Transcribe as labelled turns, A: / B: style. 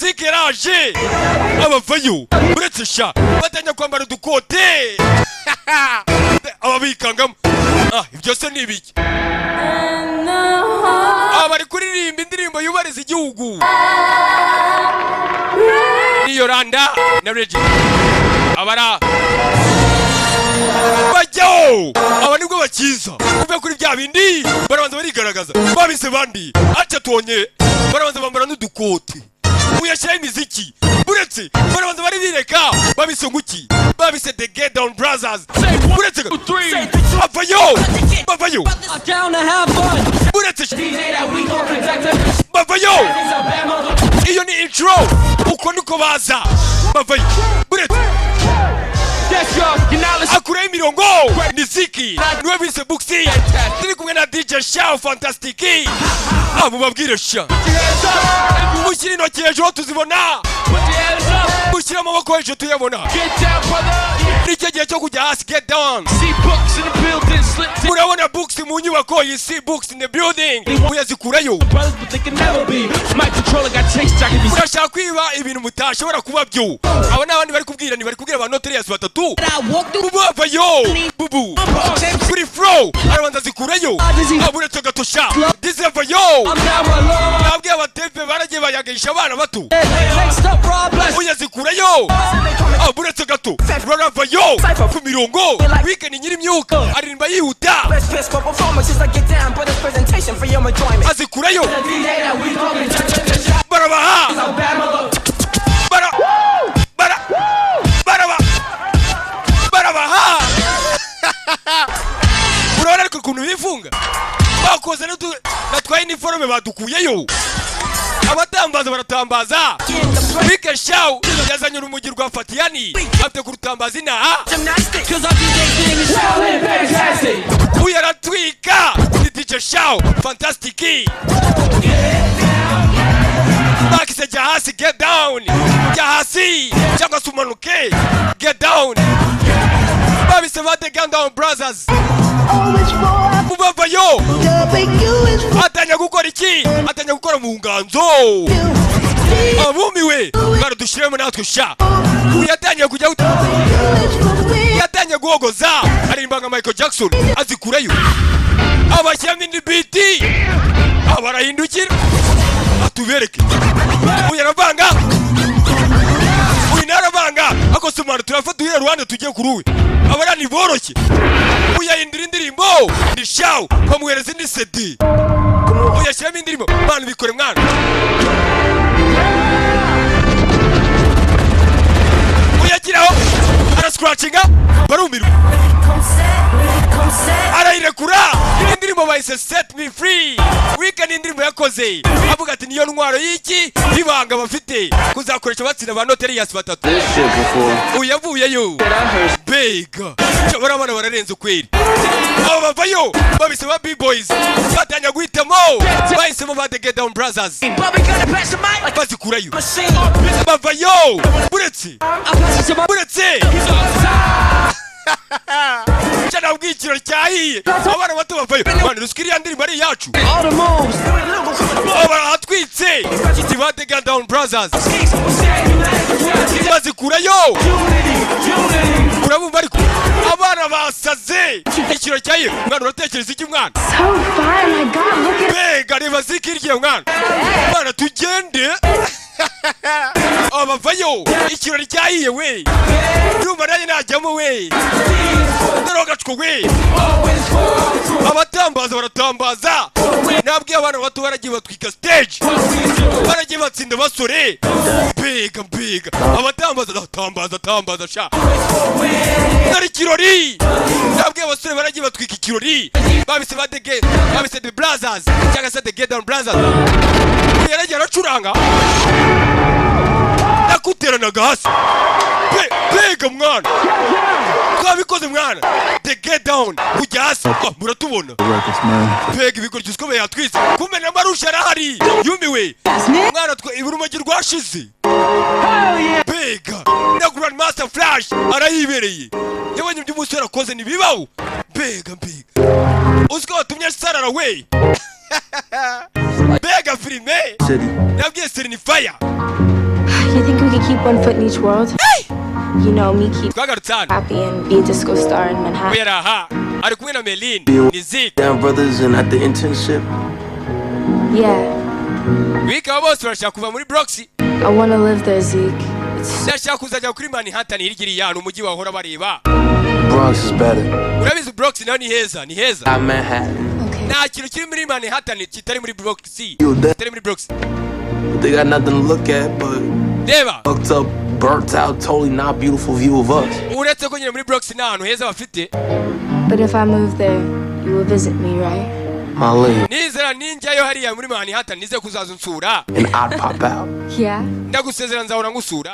A: zikeraje abavayo uretse sha batanya kwambara udukote ababikangamo ibyo se nibiki abari kuririmba indirimbo yubariza igihugu niyo Randa na Regi abara bajyaho aba nibwo bakiza uve kuri bya bindi barabanza barigaragaza babise bandi aca tonye barabanza bambara n'udukote uyashyiraho imiziki uretse barabanza barireka babise nguki babise the Getdown Brothers uretse bavayo uretse bavayo iyo ni intro uko niko baza bavayo uretse akuraho imirongo ni Ziki niwe bise Buxi turi kumwe na DJ Show Fantastiki mubabwire sha mushyira intoki hejuru tuzibona mushyira amaboko hejuru tuyabona nicyo gihe cyo kujya hasi get down murabona books mu nyubako you see books in the building uyazikurayo urashaka kwiba ibintu mutashobora kuba byo abo n'abandi bari kubwira abantu notorious batatu bavayo bubu kuri flow arabanza zikurayo aburetse gatosha disavayo nabwiye abatepe baragiye bayagisha abana bato uyazikurayo aburetse gato raravayo ku mirongo weekend nyiri imyuka aririmba yihuta azikurayo barabaha barabaha urabona ariko ukuntu bifunga bakoze natwaye iniforome badukuyeyo abatambaza baratambaza Big Show yazanye urumugi rwa Fatiyani afite kurutambaza inaha uyaratwika ni DJ Show Fantastiki bakise jahasi get down jahasi cyangwa sumanuke get down babise ba the Getdown Brothers mubavayo atanya gukora iki atanya gukora mu nganzo abumiwe baradushiremo natwe sha uyatanya kujya yatanya guhogoza aririmba nka Michael Jackson azikurayo abashyamye ni beat abarahindukira atubereke uyaravanga uinaravanga akosumara turafata uye Rwanda tugiye kuruwe abarani boroke uyahindura indirimbo ni Show bamuhereza indi CD uyashyiramo indirimbo bana bikore mwana uyagiraho arascratchinga barumirwa arayirekura indirimbo bayise set me free weekend indirimbo yakoze avuga ati niyo ntwaro y'iki ibanga bafite kuzakoresha batsinda ba notorious batatu uyavuyeyo bega cyabara abana bararenze kweri abo bavayo babise ba B-boys batanya guhitamo bahisemo ba the Getdown Brothers bazikurayo bavayo buretse cyana bwikiro cyahiye abana bato bavayo bana ruskiriya ndirimbo ari yacu abana hatwitse ba the Getdown Brothers bazikurayo urabumva ariko abana basaze ikiro cyahiye mwana uratekereza iki mwana bega reba zikiriye mwana bana tugende abavayo ikirori cyahiye we yumva naye najyamo we narogacwo we abatambaza baratambaza nabwiye abana bato baragiye batwika stage baragiye batsinda basore bega abatambaza sha nari kirori nabwiye abasore baragiye batwika ikirori babise the Brothers cyangwa se the Getdown Brothers yaragiye aracuranga nakuteranaga hasi bega mwana twabikoze mwana the Getdown kujya hasi muratubona bega ibikoryo usikomeye yatwitse kumena amarusha arahari yumiwe mwana urumogi rwashize bega na Grandmaster Flash arayibereye yabonye ibyo umusore akoze ntibibaho bega uziko watumye sarara we bega filime nabwiye Sereni Fire
B: you think we could keep one foot in each world? You know me, keep happy and be a disco star in Manhattan.
C: Down brothers and at the internship.
B: Yeah. I want to live there, Zeke.
C: Bronx is better. I'm Manhattan.
B: Okay.
C: They got nothing to look at but fucked up, burnt out, totally not beautiful view of us.
B: But if I move there, you will visit me, right?
C: My lady.
A: And
C: And I'd pop out.
B: Yeah.